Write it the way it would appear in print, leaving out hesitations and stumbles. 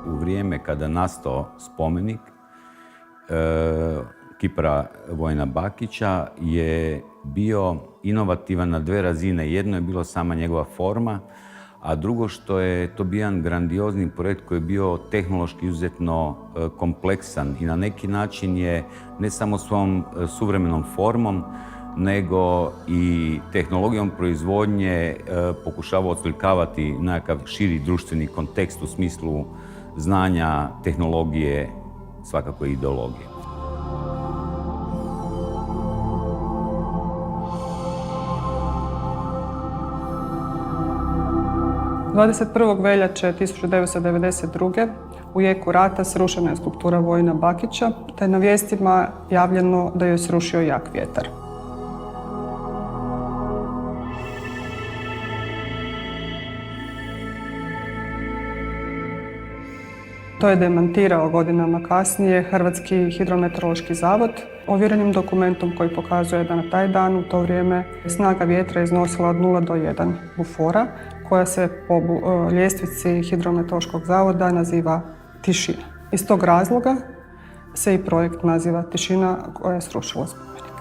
U vrijeme kada nastao spomenik kipara Vojina Bakića je bio inovativan na dve razine. Jedno je bilo sama njegova forma, a drugo što je to bio jedan grandiozni projekt koji je bio tehnološki izuzetno kompleksan i na neki način je ne samo svojom suvremenom formom, nego i tehnologijom proizvodnje pokušavao oslikavati nekakav širi društveni kontekst u smislu znanja, tehnologije, svakako i ideologije. – 21. veljače 1992. u jeku rata srušena je skulptura Vojina Bakića, te je na vijestima javljeno da joj srušio jak vjetar. To je demantirao godinama kasnije Hrvatski hidrometeorološki zavod ovjerenim dokumentom koji pokazuje da na taj dan u to vrijeme snaga vjetra iznosila od 0 do 1 bufora, koja se po ljestvici hidrometeorološkog zavoda naziva tišina. Iz tog razloga se i projekt naziva Tišina koja je srušila spomenik.